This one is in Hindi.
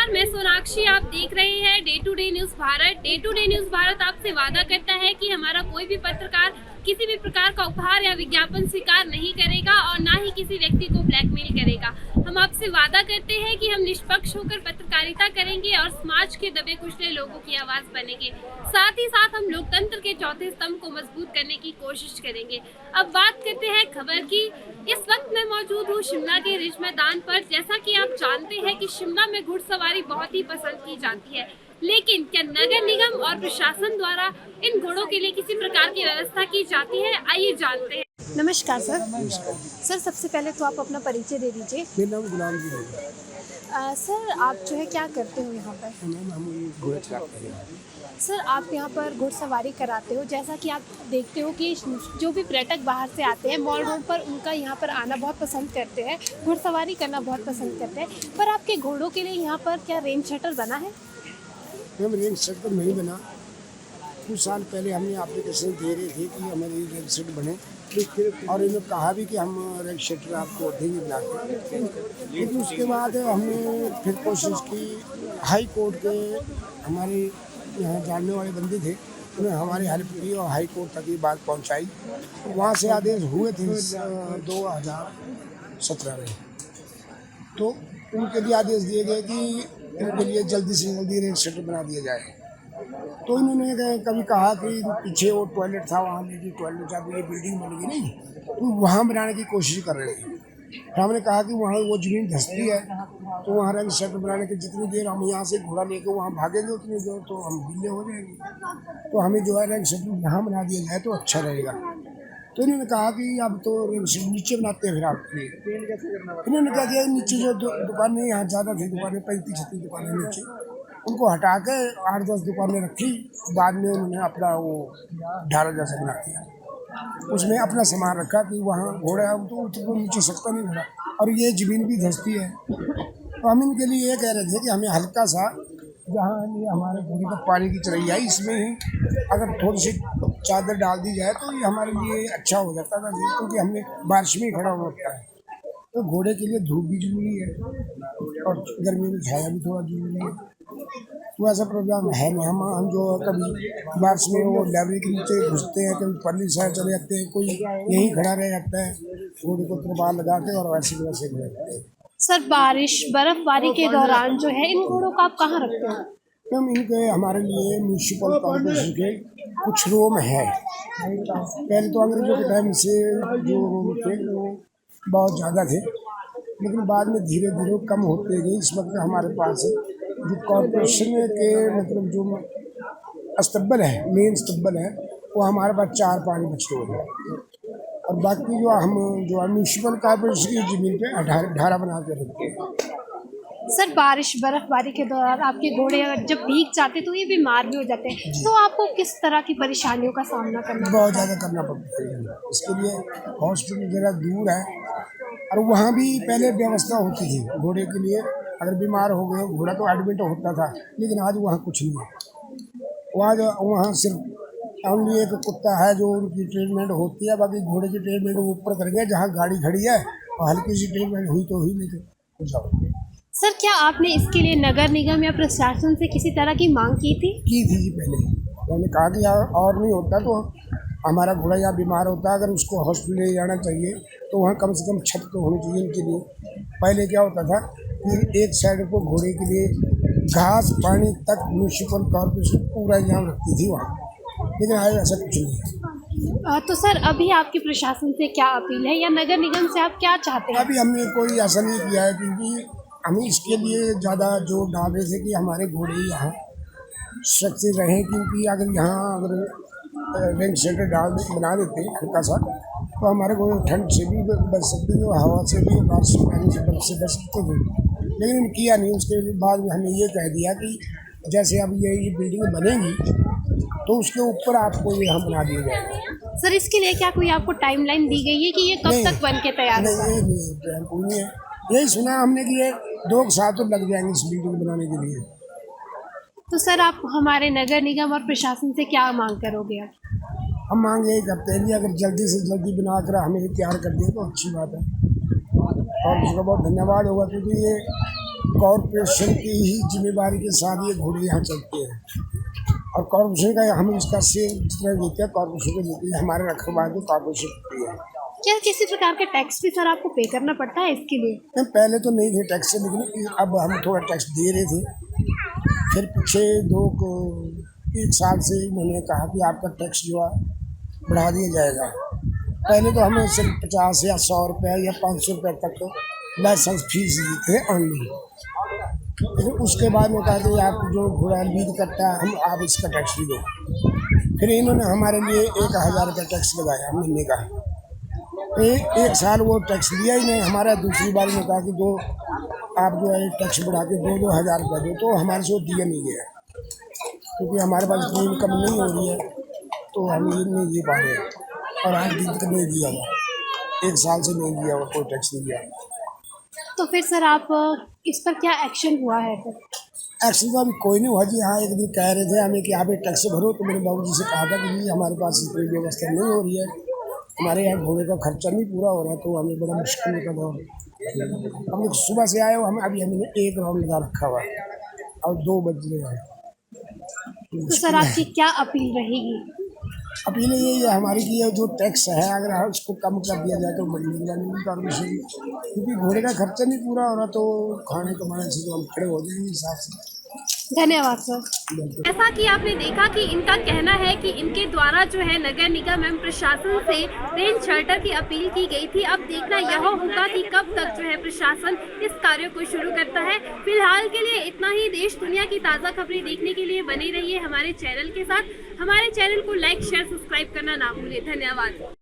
नमस्कार, मैं सोनाक्षी। आप देख रहे हैं day to day news Bharat. Day to day news Bharat आपसे वादा करता है कि हमारा कोई भी पत्रकार किसी भी प्रकार का उपहार या विज्ञापन स्वीकार नहीं करेगा और ना ही किसी व्यक्ति को ब्लैकमेल करेगा। हम आपसे वादा करते हैं कि हम निष्पक्ष होकर पत्रकारिता करेंगे और समाज के दबे कुचले लोगों की आवाज़ बनेंगे। साथ ही साथ हम लोकतंत्र के चौथे स्तंभ को मजबूत करने की कोशिश करेंगे। अब बात करते हैं खबर की। इस वक्त मैं मौजूद हूँ शिमला के रिज मैदान पर। जैसा कि आप जानते हैं कि शिमला में घुड़सवारी बहुत ही पसंद की जाती है, लेकिन क्या नगर निगम और प्रशासन द्वारा इन घोड़ों के लिए किसी प्रकार की व्यवस्था की जाती है? आइए जानते हैं। नमस्कार सर। सर, सबसे पहले तो आप अपना परिचय दे दीजिए। मेरा नाम गुलाम जी है। सर, आप जो है क्या करते हो यहाँ पर? हम घोड़े चलाते हैं। सर, आप यहाँ पर घुड़सवारी कराते हो। जैसा कि आप देखते हो कि जो भी पर्यटक बाहर से आते हैं मॉल रोड पर, उनका यहाँ पर आना बहुत पसंद करते हैं, घुड़सवारी करना बहुत पसंद करते हैं। पर आपके घोड़ों के लिए यहाँ पर क्या रेन शटर बना है? हम रेंज सेट तो नहीं बना। कुछ साल पहले हमने एप्लीकेशन दे रहे थे कि हमारी रेंज सेट बने, और इन्होंने कहा भी कि हम रेंज सेट आपको देंगे बना के। लेकिन उसके बाद हमने फिर कोशिश की। हाई कोर्ट के हमारे यहाँ जानने वाले बंदे थे, उन्होंने हमारी हेल्प की और हाई कोर्ट तक ये बात पहुँचाई। वहाँ से आदेश हुए थे 2017 में, तो उनके लिए आदेश दिए गए कि इनके लिए जल्दी से जल्दी रेंज सेट बना दिया जाए। तो इन्होंने कभी कहा कि पीछे वो टॉयलेट था, वहाँ लेके टॉयलेट जब ये बिल्डिंग बनेगी नहीं, तो वहाँ बनाने की कोशिश कर रहे थे। तो हमने कहा कि वहाँ वो ज़मीन धंसती है, तो वहाँ रेंज सेट बनाने की जितनी देर हम यहाँ से घोड़ा लेके वहाँ भागेंगे उतनी देर तो हम गिले हो जाएंगे। तो हमें जो है रेंज सेट यहाँ बना दिया जाए तो अच्छा रहेगा। तो इन्होंने कहा कि अब तो रेंज सेट नीचे बनाते हैं फिर आपके लिए। इन्होंने कहा कि नीचे जो दुकानें यहाँ ज़्यादा थी, दुकानें 35-36 दुकानें नीचे, उनको हटा के 8-10 दुकानें रखी। बाद में उन्होंने अपना वो ढाला जैसा बना दिया, उसमें अपना सामान रखा कि वहाँ घोड़ा तो नीचे सकता नहीं घोड़ा, और ये ज़मीन भी धंसती है। तो हम इनके लिए ये कह रहे थे कि हमें हल्का सा, जहाँ ये हमारे घोड़े का पानी की चरैया है, इसमें ही अगर थोड़ी सी चादर डाल दी जाए तो ये हमारे लिए अच्छा हो जाता था, क्योंकि हमने बारिश में ही खड़ा होता है। तो घोड़े के लिए धूप भी जरूरी है और गर्मी में छाया भी थोड़ा जरूरी है। तो ऐसा प्रोग्राम है नहीं। हम जो कभी बारिश में वो लाइब्रेरी के नीचे घुसते हैं, कभी पल्ली साइड चले जाते हैं, कोई यहीं खड़ा रह जाता है घोड़े को त्रिपाल लगा के, और वैसे ही वैसे खड़े रहते हैं। सर, बारिश बर्फबारी के दौरान जो है इन घोड़ों को आप कहाँ रखते हो? हम इनके हमारे लिए म्यूनसिपल कॉर्पोरेशन के कुछ रूम है। पहले तो अंग्रेजों के टाइम से जो रूम थे वो बहुत ज़्यादा थे, लेकिन बाद में धीरे धीरे कम होते गए। इस वक्त हमारे पास जो कॉर्पोरेशन के मतलब जो अस्तबल है, मेन अस्तबल है, वो हमारे पास 4-5 बच्चे हो गए, और बाकी जो म्यूनसिपल कॉर्पोरेशन की ज़मीन पे ढारा बना के रखते हैं। सर, बारिश बर्फबारी के दौरान आपके घोड़े अगर जब भीग जाते तो ये बीमार भी हो जाते हैं, तो आपको किस तरह की परेशानियों का सामना करना बहुत ज़्यादा करना पड़ता है। इसके लिए हॉस्पिटल ज़रा दूर है, और वहाँ भी पहले व्यवस्था होती थी घोड़े के लिए। अगर बीमार हो गए घोड़ा तो एडमिट होता था, लेकिन आज वहाँ कुछ नहीं है। वहाँ सिर्फ ओनली एक कुत्ता है जो उनकी ट्रीटमेंट होती है, बाकी घोड़े की ट्रीटमेंट ऊपर कर गए जहाँ गाड़ी खड़ी है, और हल्की सी ट्रीटमेंट हुई तो हुई, नहीं तो जाओ। सर, क्या आपने इसके लिए नगर निगम या प्रशासन से किसी तरह की मांग की थी? की थी जी पहले। मैंने कहा कि और नहीं होता तो हमारा घोड़ा या बीमार होता, अगर उसको हॉस्पिटल ले जाना चाहिए तो वहाँ कम से कम छत तो होनी चाहिए इनके लिए। पहले क्या होता था कि एक साइड को घोड़े के लिए घास पानी तक म्यूनसिपल कॉर्पोरेशन पूरा इंतजाम रखती थी वहाँ, लेकिन आज ऐसा कुछ नहीं है। तो सर, अभी आपकी प्रशासन से क्या अपील है या नगर निगम से आप क्या चाहते हैं? अभी हमने कोई ऐसा नहीं किया है, क्योंकि हमें इसके लिए ज़्यादा जोर डाल रहे थे कि हमारे घोड़े यहाँ सुरक्षित रहें, क्योंकि अगर रेंज सेंटर बना देते हल्का सा, तो हमारे घोड़े ठंड से भी बच सकते थे, हवा से भी, बारिश से, पानी से, बर्फ से बच सकते थे। लेकिन उन्होंने किया नहीं। उसके बाद में हमने ये कह दिया कि जैसे अब ये बिल्डिंग बनेगी तो उसके ऊपर आपको ये हम बना दिया जाएगा। सर, इसके लिए क्या कोई आपको टाइमलाइन दी गई है कि ये कब तक बन के तैयार होगा? नहीं है। यही सुना हमने कि ये 2 साल तो लग जाएंगे इस बिल्डिंग बनाने के लिए। तो सर, आप हमारे नगर निगम और प्रशासन से क्या मांग करोगे? हम मांग यही करते हैं कि अगर जल्दी से जल्दी बनाकर हमें तैयार कर दिए तो अच्छी बात है, और उसका बहुत धन्यवाद होगा, क्योंकि ये कॉरपोरेशन की ही जिम्मेदारी के साथ ये घोड़े यहाँ चलते हैं, और कॉरपोरेशन का हम इसका शेयर जितना देते हैं कॉरपोरेशन को देते हैं, हमारे रखवार को कॉरपोरेशन देती है। क्या किसी प्रकार का टैक्स भी सर आपको पे करना पड़ता है इसके लिए? नहीं, पहले तो नहीं थे टैक्स, लेकिन अब हम थोड़ा टैक्स दे रहे थे। फिर पीछे 1 साल से इन्होंने कहा कि आपका टैक्स जो है बढ़ा दिया जाएगा। पहले तो हमें सिर्फ 50 या 100 रुपये या 500 रुपये तक लाइसेंस फीस देते थे ऑनली, लेकिन उसके बाद में कहा कि आप जो घोड़ा लीड करता है आप इसका टैक्स भी दो। फिर इन्होंने हमारे लिए 1000 रुपये टैक्स लगाया महीने का। 1 साल वो टैक्स लिया ही नहीं हमारा। दूसरी बार में कहा कि दो आप जो है टैक्स बढ़ा के 2-2000 रुपये दो, तो हमारे से वो दिया नहीं गया, क्योंकि हमारे पास इतनी इनकम नहीं हो रही है, तो हम ये नहीं दे पा रहे हैं। और आज दिन तक नहीं दिया हुआ, 1 साल से नहीं दिया हुआ, कोई टैक्स नहीं दिया। तो फिर सर आप इस पर क्या एक्शन हुआ है फिर? एक्शन तो अभी कोई नहीं हुआ जी। हाँ, एक दिन कह रहे थे हमें कि आप ये टैक्स भरो, तो मेरे बाबूजी से कहा था कि जी हमारे पास इतनी व्यवस्था नहीं हो रही है, हमारे यहाँ घोड़े का खर्चा नहीं पूरा हो रहा, तो हमें बड़ा मुश्किल का दौर। हम लोग सुबह से आए हो, हम अभी हमने 1 राउंड लगा रखा हुआ है और 2 बज रहे हैं। तो सर आपकी क्या अपील रहेगी? अपील यही है हमारी कि ये जो टैक्स है अगर उसको कम कर दिया जाए तो बड़ी मेहरबानी कॉर्पोरेशन, क्योंकि घोड़े का खर्चा नहीं पूरा हो रहा, तो खाने कमाने से तो हम खड़े हो जाएंगे हिसाब से। धन्यवाद सर। जैसा कि आपने देखा कि इनका कहना है कि इनके द्वारा जो है नगर निगम एवं प्रशासन से रेन शेल्टर की अपील की गई थी। अब देखना यह होगा कि कब तक जो है प्रशासन इस कार्य को शुरू करता है। फिलहाल के लिए इतना ही। देश दुनिया की ताज़ा खबरें देखने के लिए बने रहिए हमारे चैनल के साथ। हमारे चैनल को लाइक शेयर सब्सक्राइब करना ना भूलिए। धन्यवाद।